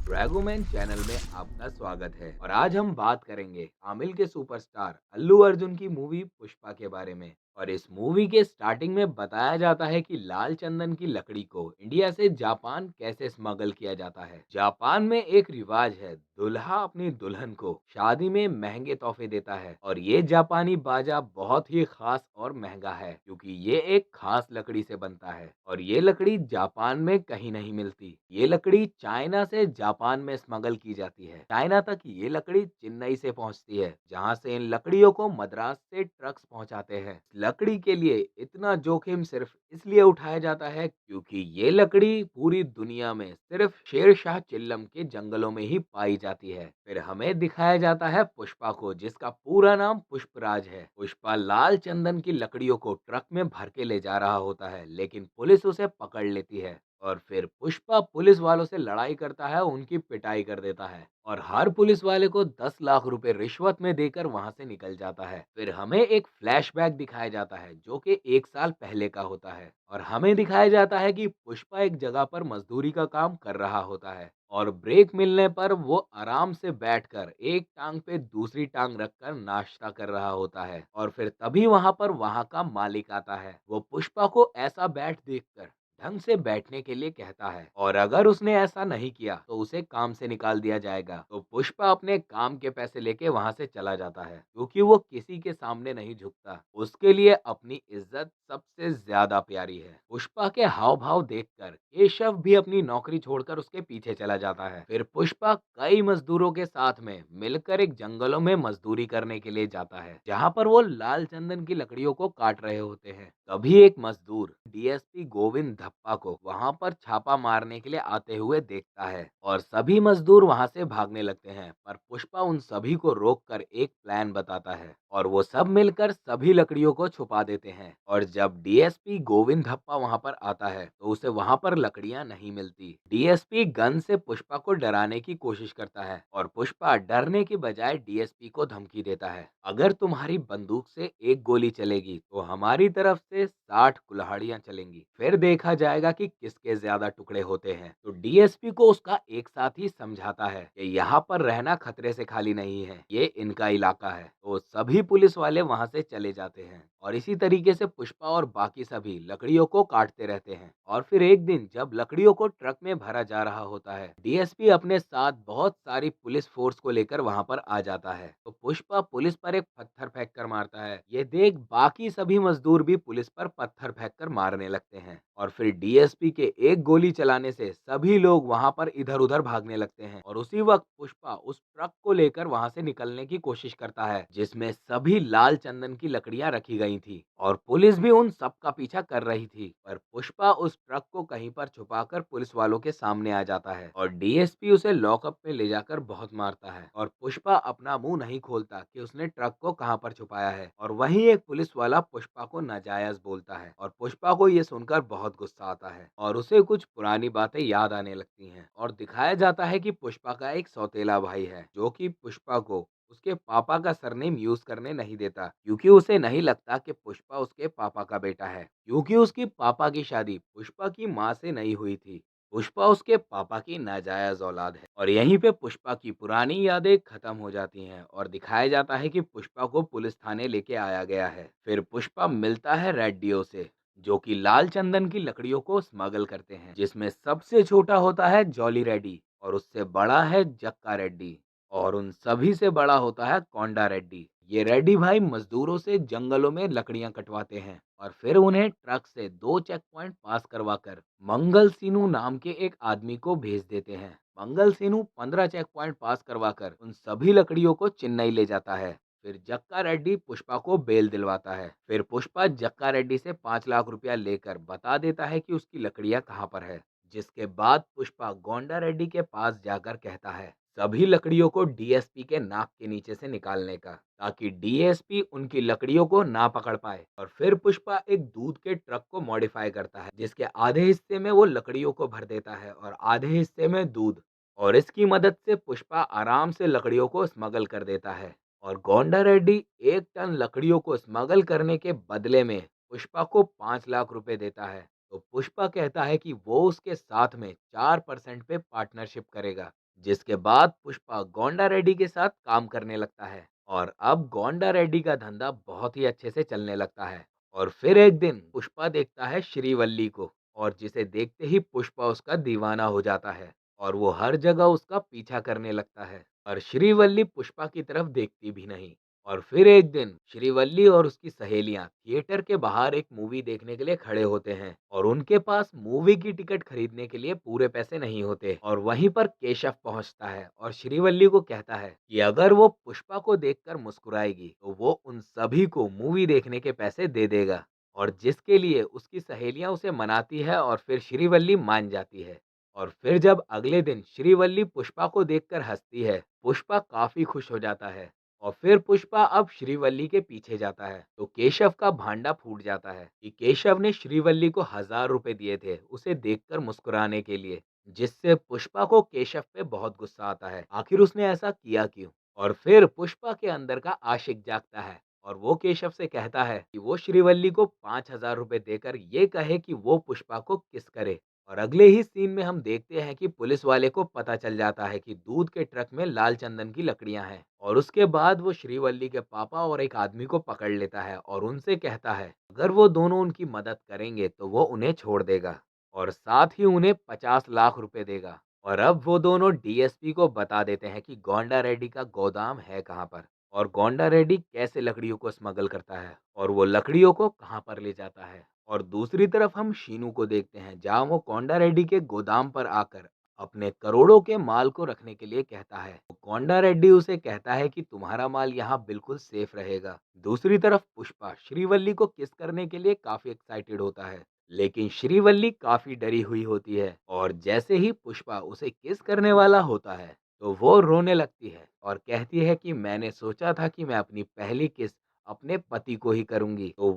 ड्रैगोमैन channel में आपका स्वागत है और आज हम बात करेंगे आमिर के सुपरस्टार अल्लू अर्जुन की मूवी पुष्पा के बारे में। और इस मूवी के स्टार्टिंग में बताया जाता है कि लाल चंदन की लकड़ी को इंडिया से जापान कैसे स्मगल किया जाता है। जापान में एक रिवाज है, दुल्हा अपनी दुल्हन को शादी में महंगे तोहफे देता है और ये जापानी बाजा बहुत ही खास और महंगा है क्योंकि ये एक खास लकड़ी से बनता है और ये लकड़ी जापान में कहीं नहीं मिलती। ये लकड़ी चाइना से जापान में स्मगल की जाती है। चाइना तक ये लकड़ी चेन्नई से पहुंचती है, जहां से इन लकड़ियों को मद्रास से ट्रक्स पहुंचाते हैं। लकड़ी के लिए इतना जोखिम सिर्फ इसलिए उठाया जाता है क्योंकि ये लकड़ी पूरी दुनिया में सिर्फ शेरशाह चिल्लम के जंगलों में ही पाई जाती है। फिर हमें दिखाया जाता है पुष्पा को, जिसका पूरा नाम पुष्पराज है। पुष्पा लाल चंदन की लकड़ियों को ट्रक में भर के ले जा रहा होता है, लेकिन पुलिस उसे पकड़ लेती है और फिर पुष्पा पुलिस वालों से लड़ाई करता है, उनकी पिटाई कर देता है और हर पुलिस वाले को 10 लाख रुपए रिश्वत में देकर वहां से निकल जाता है। फिर हमें एक फ्लैशबैक दिखाया जाता है जो कि 1 साल पहले का होता है और हमें दिखाया जाता है कि पुष्पा एक जगह पर मजदूरी का काम कर रहा होता है और ब्रेक मिलने पर वो आराम से बैठकर एक टांग पे दूसरी टांग रखकर नाश्ता कर रहा होता है और फिर तभी वहां पर वहां का मालिक आता है। वो पुष्पा को ऐसा बैठ देखकर ढंग से बैठने के लिए कहता है और अगर उसने ऐसा नहीं किया तो उसे काम से निकाल दिया जाएगा। तो पुष्पा अपने काम के पैसे लेके वहां से चला जाता है क्योंकि वो किसी के सामने नहीं झुकता। उसके लिए अपनी इज्जत सबसे ज्यादा प्यारी है। पुष्पा के हाव भाव देखकर केशव भी अपनी नौकरी छोड़कर उसके पीछे चला जाता है। फिर पुष्पा कई मजदूरों के साथ में मिलकर एक जंगलों में मजदूरी करने के लिए जाता है, जहाँ पर वो लाल चंदन की लकड़ियों को काट रहे होते हैं। तभी एक मजदूर डीएसपी गोविंद धप्पा को वहां पर छापा मारने के लिए आते हुए देखता है और सभी मजदूर वहां से भागने लगते हैं, पर पुष्पा उन सभी को रोककर एक प्लान बताता है और वो सब मिलकर सभी लकड़ियों को छुपा देते हैं। और जब डीएसपी गोविंद धप्पा वहां पर आता है तो उसे वहां पर लकड़ियां नहीं मिलती। डीएसपी गन से पुष्पा को डराने की कोशिश करता है और पुष्पा डरने की बजाय डीएसपी को धमकी देता है, अगर तुम्हारी बंदूक से एक गोली चलेगी तो हमारी तरफ से 60 कुल्हाड़ियां चलेंगी, फिर देखा जाएगा कि किसके ज्यादा टुकड़े होते हैं। तो डीएसपी को उसका एक साथी समझाता है कि यहाँ पर रहना खतरे से खाली नहीं है, ये इनका इलाका है। तो सभी पुलिस वाले वहां से चले जाते हैं और इसी तरीके से पुष्पा और बाकी सभी लकड़ियों को काटते रहते हैं। और फिर एक दिन जब लकड़ियों को ट्रक में भरा जा रहा होता है, डीएसपी अपने साथ बहुत सारी पुलिस फोर्स को लेकर वहां पर आ जाता है। तो पुष्पा पुलिस पर एक पत्थर फेंक कर मारता है। ये देख बाकी सभी मजदूर भी पुलिस पर पत्थर फेंक कर मारने लगते हैं और फिर डीएसपी के एक गोली चलाने से सभी लोग वहां पर इधर उधर भागने लगते हैं और उसी वक्त पुष्पा उस ट्रक को लेकर वहां से निकलने की कोशिश करता है, जिसमें सभी लाल चंदन की लकड़ियां रखी गई थी और पुलिस भी उन सब का पीछा कर रही थी। पर पुष्पा उस ट्रक को कहीं पर छुपाकर पुलिस वालों के सामने आ जाता है और डीएसपी उसे लॉकअप में ले जाकर बहुत मारता है और पुष्पा अपना मुंह नहीं खोलता कि उसने ट्रक को कहां पर छुपाया है। और वहीं एक पुलिस वाला पुष्पा को नाजायज बोलता है और पुष्पा को ये सुनकर बहुत गुस्सा आता है और उसे कुछ पुरानी बातें याद आने लगती हैं और दिखाया जाता है कि पुष्पा का एक सौतेला भाई है जो कि पुष्पा को उसके पापा का सरनेम यूज करने नहीं देता क्योंकि उसे नहीं लगता कि पुष्पा उसके पापा का बेटा है, क्योंकि उसकी पापा की शादी पुष्पा की माँ से नहीं हुई थी। पुष्पा उसके पापा की नाजायज औलाद है और यहीं पे पुष्पा की पुरानी यादें खत्म हो जाती हैं और दिखाया जाता है कि पुष्पा को पुलिस थाने लेके आया गया है। फिर पुष्पा मिलता है रेड्डियों से जो कि लाल चंदन की लकड़ियों को स्मगल करते हैं, जिसमें सबसे छोटा होता है जॉली रेड्डी और उससे बड़ा है जक्का रेड्डी और उन सभी से बड़ा होता है कोंडा रेड्डी। ये रेड्डी भाई मजदूरों से जंगलों में लकड़ियां कटवाते हैं और फिर उन्हें ट्रक से 2 चेक पॉइंट पास करवाकर मंगल सीनू नाम के एक आदमी को भेज देते हैं। मंगल सीनू 15 चेक पॉइंट पास करवाकर उन सभी लकड़ियों को चेन्नई ले जाता है। फिर जक्का रेड्डी पुष्पा को बेल दिलवाता है। फिर पुष्पा जक्का रेड्डी से 5 लाख रुपया लेकर बता देता है कि उसकी लकड़ियां कहाँ पर है, जिसके बाद पुष्पा गोंडा रेड्डी के पास जाकर कहता है सभी लकड़ियों को डीएसपी के नाक के नीचे से निकालने का, ताकि डीएसपी उनकी लकड़ियों को ना पकड़ पाए। और फिर पुष्पा एक दूध के ट्रक को मॉडिफाई करता है, जिसके आधे हिस्से में वो लकड़ियों को भर देता है और आधे हिस्से में दूध, और इसकी मदद से पुष्पा आराम से लकड़ियों को स्मगल कर देता है। और गोंडा रेड्डी 1 टन लकड़ियों को स्मगल करने के बदले में पुष्पा को 5 लाख रुपए देता है। तो पुष्पा कहता है कि वो उसके साथ में 4% पे पार्टनरशिप करेगा, जिसके बाद पुष्पा गोंडा रेड्डी के साथ काम करने लगता है और अब गोंडा रेड्डी का धंधा बहुत ही अच्छे से चलने लगता है। और फिर एक दिन पुष्पा देखता है श्रीवल्ली को और जिसे देखते ही पुष्पा उसका दीवाना हो जाता है और वो हर जगह उसका पीछा करने लगता है और श्रीवल्ली पुष्पा की तरफ देखती भी नहीं। और फिर एक दिन श्रीवल्ली और उसकी सहेलियां थिएटर के बाहर एक मूवी देखने के लिए खड़े होते हैं और उनके पास मूवी की टिकट खरीदने के लिए पूरे पैसे नहीं होते और वहीं पर केशव पहुंचता है और श्रीवल्ली को कहता है कि अगर वो पुष्पा को देखकर मुस्कुराएगी तो वो उन सभी को मूवी देखने के पैसे दे देगा और जिसके लिए उसकी सहेलियां उसे मनाती है और फिर श्रीवल्ली मान जाती है। और फिर जब अगले दिन श्रीवल्ली पुष्पा को देखकर हंसती है, पुष्पा काफी खुश हो जाता है और फिर पुष्पा अब श्रीवल्ली के पीछे जाता है तो केशव का भांडा फूट जाता है कि केशव ने श्रीवल्ली को 1000 रुपए दिए थे उसे देखकर मुस्कुराने के लिए, जिससे पुष्पा को केशव पे बहुत गुस्सा आता है, आखिर उसने ऐसा किया क्यों। और फिर पुष्पा के अंदर का आशिक जागता है और वो केशव से कहता है कि वो श्रीवल्ली को 5000 रुपए देकर ये कहे कि वो पुष्पा को किस करे। और अगले ही सीन में हम देखते हैं कि पुलिस वाले को पता चल जाता है कि दूध के ट्रक में लाल चंदन की लकड़ियां हैं और उसके बाद वो श्रीवल्ली के पापा और एक आदमी को पकड़ लेता है और उनसे कहता है अगर वो दोनों उनकी मदद करेंगे तो वो उन्हें छोड़ देगा और साथ ही उन्हें 50 लाख रुपए देगा। और अब वो दोनों डीएसपी को बता देते हैं कि गोंडा रेड्डी का गोदाम है कहाँ पर और गोंडा रेड्डी कैसे लकड़ियों को स्मगल करता है और वो लकड़ियों को कहाँ पर ले जाता है। और दूसरी तरफ हम शीनू को देखते हैं जहाँ वो कोंडा रेड्डी के गोदाम पर आकर अपने करोड़ों के माल को रखने के लिए कहता है। तो कोंडा रेड्डी उसे कहता है कि तुम्हारा माल यहाँ बिल्कुल सेफ रहेगा। दूसरी तरफ पुष्पा श्रीवल्ली को किस करने के लिए काफी एक्साइटेड होता है, लेकिन श्रीवल्ली काफी डरी हुई होती है और जैसे ही पुष्पा उसे किस करने वाला होता है तो वो रोने लगती है और कहती है कि मैंने सोचा था कि मैं अपनी पहली किस अपने पति को ही करूंगी। तो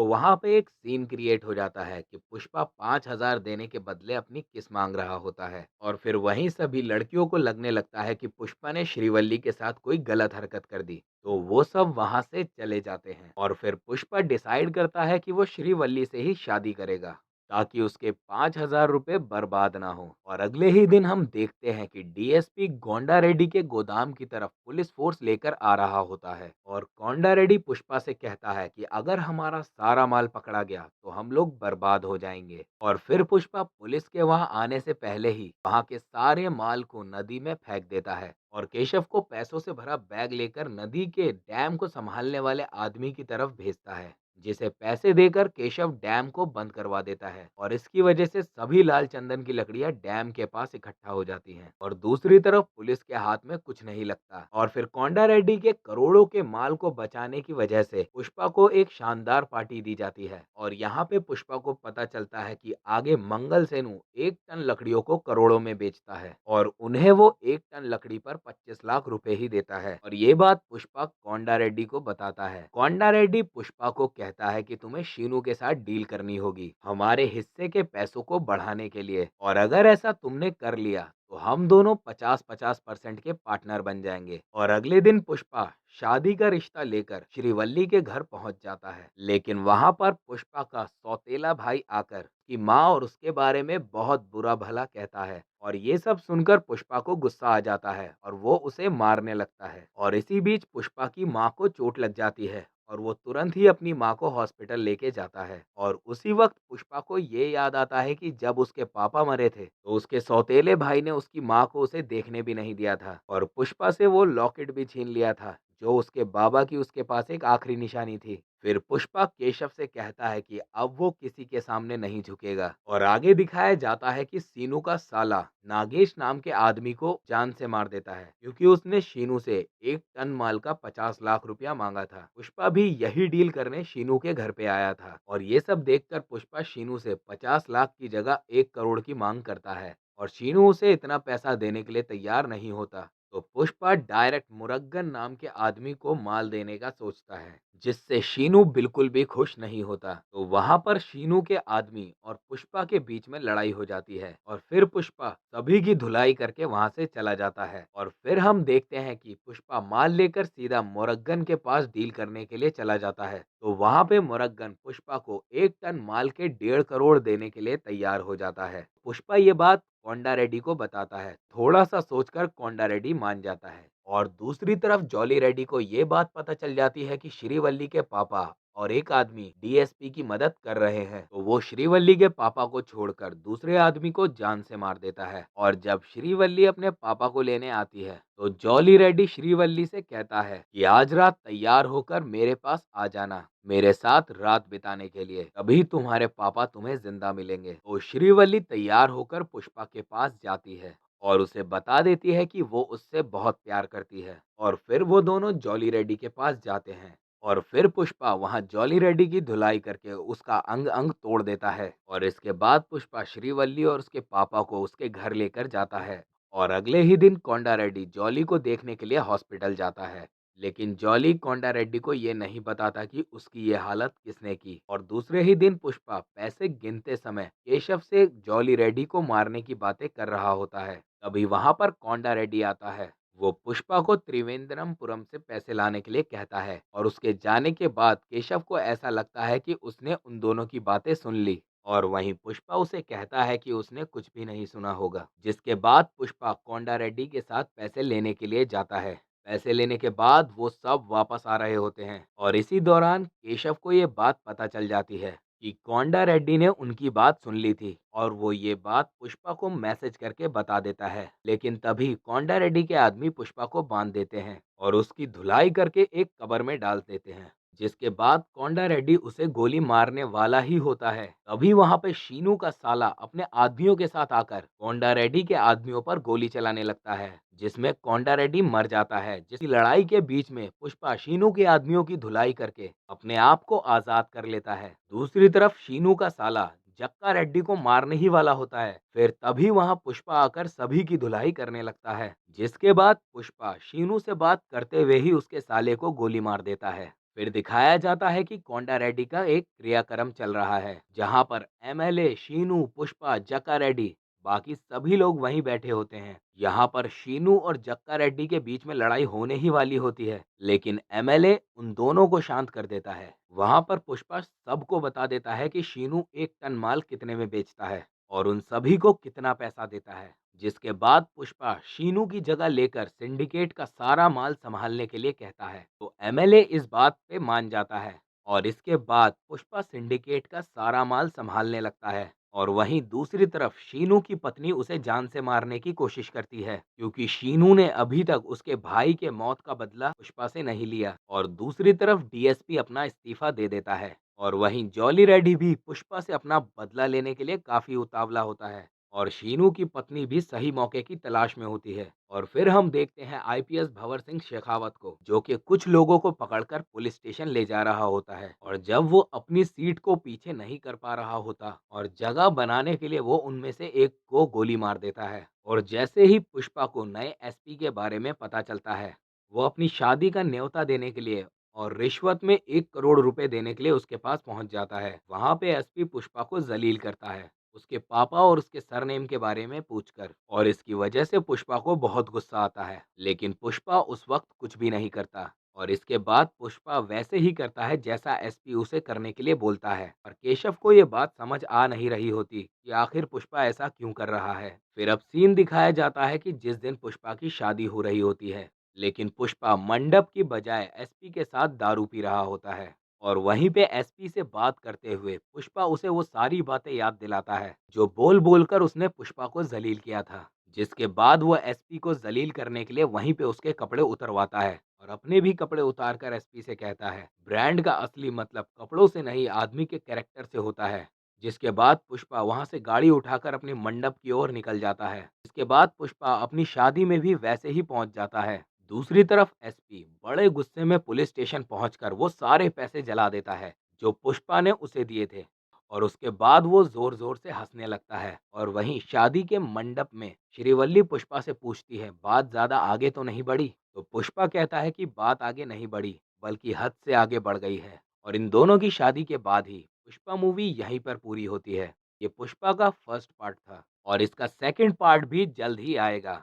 वहां पे एक सीन क्रिएट हो जाता है कि पुष्पा 5000 देने के बदले अपनी किस मांग रहा होता है और फिर वहीं सभी लड़कियों को लगने लगता है कि पुष्पा ने श्रीवल्ली के साथ कोई गलत हरकत कर दी, तो वो सब वहां से चले जाते हैं और फिर पुष्पा डिसाइड करता है कि वो श्रीवल्ली से ही शादी करेगा ताकि उसके 5000 रुपए बर्बाद ना हो। और अगले ही दिन हम देखते हैं कि डीएसपी गोंडा रेड्डी के गोदाम की तरफ पुलिस फोर्स लेकर आ रहा होता है और गोंडा रेड्डी पुष्पा से कहता है कि अगर हमारा सारा माल पकड़ा गया तो हम लोग बर्बाद हो जाएंगे। और फिर पुष्पा पुलिस के वहां आने से पहले ही वहां के सारे माल को नदी में फेंक देता है और केशव को पैसों से भरा बैग लेकर नदी के डैम को संभालने वाले आदमी की तरफ भेजता है, जिसे पैसे देकर केशव डैम को बंद करवा देता है और इसकी वजह से सभी लाल चंदन की लकड़ियां डैम के पास इकट्ठा हो जाती हैं और दूसरी तरफ पुलिस के हाथ में कुछ नहीं लगता और फिर कोंडा रेड्डी के करोड़ों के माल को बचाने की वजह से पुष्पा को एक शानदार पार्टी दी जाती है और यहाँ पे पुष्पा को पता चलता है कि आगे मंगल सेनु 1 टन लकड़ियों को करोड़ों में बेचता है और उन्हें वो 1 टन लकड़ी पर 25 लाख रुपए ही देता है। और ये बात पुष्पा कोंडा रेड्डी को बताता है। कोंडा रेड्डी पुष्पा को कहता है कि तुम्हें शीनू के साथ डील करनी होगी हमारे हिस्से के पैसों को बढ़ाने के लिए और अगर ऐसा तुमने कर लिया तो हम दोनों 50-50% के पार्टनर बन जाएंगे। और अगले दिन पुष्पा शादी का रिश्ता लेकर श्रीवल्ली के घर पहुंच जाता है, लेकिन वहां पर पुष्पा का सौतेला भाई आकर की माँ और उसके बारे में बहुत बुरा भला कहता है और ये सब सुनकर पुष्पा को गुस्सा आ जाता है और वो उसे मारने लगता है। और इसी बीच पुष्पा की माँ को चोट लग जाती है और वो तुरंत ही अपनी माँ को हॉस्पिटल लेके जाता है और उसी वक्त पुष्पा को ये याद आता है कि जब उसके पापा मरे थे तो उसके सौतेले भाई ने उसकी माँ को उसे देखने भी नहीं दिया था और पुष्पा से वो लॉकेट भी छीन लिया था जो उसके बाबा की उसके पास एक आखिरी निशानी थी। फिर पुष्पा केशव से कहता है कि अब वो किसी के सामने नहीं झुकेगा और आगे दिखाया जाता है कि सीनू का साला नागेश नाम के आदमी को जान से मार देता है क्योंकि उसने शीनू से 1 टन माल का 50 लाख रुपया मांगा था। पुष्पा भी यही डील करने शीनू के घर पे आया था और ये सब देखकर पुष्पा शीनू से 50 लाख की जगह 1 करोड़ की मांग करता है और शीनू उसे इतना पैसा देने के लिए तैयार नहीं होता। तो पुष्पा डायरेक्ट मुरगन नाम के आदमी को माल देने का सोचता है, जिससे शीनू बिल्कुल भी खुश नहीं होता। तो वहां पर शीनू के आदमी और पुष्पा के बीच में लड़ाई हो जाती है और फिर पुष्पा सभी की धुलाई करके वहां से चला जाता है और फिर हम देखते हैं कि पुष्पा माल लेकर सीधा मुरगन के पास डील करने के लिए चला जाता है। तो वहां पे मुरगन पुष्पा को 1 टन माल के 1.5 करोड़ देने के लिए तैयार हो जाता है। पुष्पा ये बात कोंडा रेड्डी को बताता है। थोड़ा सा सोचकर कोंडा रेड्डी मान जाता है और दूसरी तरफ जॉली रेड्डी को ये बात पता चल जाती है कि श्रीवल्ली के पापा और एक आदमी डीएसपी की मदद कर रहे हैं, तो वो श्रीवल्ली के पापा को छोड़कर दूसरे आदमी को जान से मार देता है। और जब श्रीवल्ली अपने पापा को लेने आती है तो जॉली रेड्डी श्रीवल्ली से कहता है कि आज रात तैयार होकर मेरे पास आ जाना, मेरे साथ रात बिताने के लिए, तभी तुम्हारे पापा तुम्हें जिंदा मिलेंगे। तो श्रीवल्ली तैयार होकर पुष्पा के पास जाती है और उसे बता देती है कि वो उससे बहुत प्यार करती है। और फिर वो दोनों जॉली रेड्डी के पास जाते हैं और फिर पुष्पा वहां जॉली रेड्डी की धुलाई करके उसका अंग अंग तोड़ देता है। और इसके बाद पुष्पा श्रीवल्ली और उसके पापा को उसके घर लेकर जाता है और अगले ही दिन कोंडा रेड्डी जॉली को देखने के लिए हॉस्पिटल जाता है। लेकिन जॉली कोंडा रेड्डी को ये नहीं बताता कि उसकी ये हालत किसने की। और दूसरे ही दिन पुष्पा पैसे गिनते समय केशव से जॉली रेड्डी को मारने की बातें कर रहा होता है। तभी वहां पर कोंडा रेड्डी आता है। वो पुष्पा को त्रिवेंद्रमपुरम से पैसे लाने के लिए कहता है और उसके जाने के बाद केशव को ऐसा लगता है कि उसने उन दोनों की बातें सुन ली। और वहीं पुष्पा उसे कहता है कि उसने कुछ भी नहीं सुना होगा। जिसके बाद पुष्पा कोंडा रेड्डी के साथ पैसे लेने के लिए जाता है। पैसे लेने के बाद वो सब वापस आ रहे होते हैं और इसी दौरान केशव को ये बात पता चल जाती है कि कोंडा रेड्डी ने उनकी बात सुन ली थी और वो ये बात पुष्पा को मैसेज करके बता देता है। लेकिन तभी कोंडा रेड्डी के आदमी पुष्पा को बांध देते हैं और उसकी धुलाई करके एक कब्र में डाल देते हैं। जिसके बाद कोंडा रेड्डी उसे गोली मारने वाला ही होता है। तभी वहां पे शीनू का साला अपने आदमियों के साथ आकर कोंडा रेड्डी के आदमियों पर गोली चलाने लगता है, जिसमें कोंडा रेड्डी मर जाता है। जिस लड़ाई के बीच में पुष्पा शीनू के आदमियों की धुलाई करके अपने आप को आजाद कर लेता है। दूसरी तरफ शीनू का साला जक्का रेड्डी को मारने ही वाला होता है। फिर तभी वहां पुष्पा आकर सभी की धुलाई करने लगता है। जिसके बाद पुष्पा शीनू से बात करते हुए ही उसके साले को गोली मार देता है। फिर दिखाया जाता है कि कोंडा रेड्डी का एक क्रियाक्रम चल रहा है, जहां पर एमएलए शीनू, पुष्पा, जक्का रेड्डी, बाकी सभी लोग वहीं बैठे होते हैं। यहाँ पर शीनू और जक्का रेड्डी के बीच में लड़ाई होने ही वाली होती है, लेकिन एमएलए उन दोनों को शांत कर देता है। वहां पर पुष्पा सबको बता देता है कि शीनू 1 टन माल कितने में बेचता है और उन सभी को कितना पैसा देता है। जिसके बाद पुष्पा शीनू की जगह लेकर सिंडिकेट का सारा माल संभालने के लिए कहता है, तो एमएलए इस बात पे मान जाता है और इसके बाद पुष्पा सिंडिकेट का सारा माल संभालने लगता है। और वहीं दूसरी तरफ शीनू की पत्नी उसे जान से मारने की कोशिश करती है, क्योंकि शीनू ने अभी तक उसके भाई के मौत का बदला पुष्पा से नहीं लिया। और दूसरी तरफ डीएसपी अपना इस्तीफा दे देता है और वहीं जॉली रेड्डी भी पुष्पा से अपना बदला लेने के लिए काफी उतावला होता है और शीनू की पत्नी भी सही मौके की तलाश में होती है। और फिर हम देखते हैं आईपीएस भंवर सिंह शेखावत को, जो कि कुछ लोगों को पकड़कर पुलिस स्टेशन ले जा रहा होता है। और जब वो अपनी सीट को पीछे नहीं कर पा रहा होता और जगह बनाने के लिए वो उनमें से एक को गोली मार देता है। और जैसे ही पुष्पा को नए एसपी के बारे में पता चलता है, वो अपनी शादी का न्योता देने के लिए और रिश्वत में 1 करोड़ रुपए देने के लिए उसके पास पहुंच जाता है। वहां पे एसपी पुष्पा को जलील करता है, उसके पापा और उसके सरनेम के बारे में पूछकर। और इसकी वजह से पुष्पा को बहुत गुस्सा आता है, लेकिन पुष्पा उस वक्त कुछ भी नहीं करता। और इसके बाद पुष्पा वैसे ही करता है जैसा एसपी उसे करने के लिए बोलता है। और केशव को ये बात समझ आ नहीं रही होती कि आखिर पुष्पा ऐसा क्यों कर रहा है। फिर अब सीन दिखाया जाता है कि जिस दिन पुष्पा की शादी हो रही होती है, लेकिन पुष्पा मंडप की बजाय एसपी के साथ दारू पी रहा होता है। और वहीं पे एसपी से बात करते हुए पुष्पा उसे वो सारी बातें याद दिलाता है जो बोल बोलकर उसने पुष्पा को जलील किया था। जिसके बाद वो एसपी को जलील करने के लिए वहीं पे उसके कपड़े उतरवाता है और अपने भी कपड़े उतारकर एसपी से कहता है, ब्रांड का असली मतलब कपड़ों से नहीं आदमी के कैरेक्टर से होता है। जिसके बाद पुष्पा वहां से गाड़ी उठाकर अपने मंडप की ओर निकल जाता है। इसके बाद पुष्पा अपनी शादी में भी वैसे ही पहुंच जाता है। दूसरी तरफ एसपी बड़े गुस्से में पुलिस स्टेशन पहुंचकर वो सारे पैसे जला देता है जो पुष्पा ने उसे दिए थे। और उसके बाद वो जोर जोर से हंसने लगता है। और वहीं शादी के मंडप में श्रीवल्ली पुष्पा से पूछती है, बात ज्यादा आगे तो नहीं बढ़ी? तो पुष्पा कहता है कि बात आगे नहीं बढ़ी, बल्कि हद से आगे बढ़ गई है। और इन दोनों की शादी के बाद ही पुष्पा मूवी यहीं पर पूरी होती है। ये पुष्पा का फर्स्ट पार्ट था और इसका सेकंड पार्ट भी जल्द ही आएगा।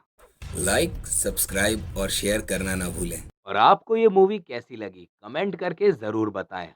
लाइक, सब्सक्राइब और शेयर करना ना भूलें। और आपको ये मूवी कैसी लगी कमेंट करके जरूर बताएं।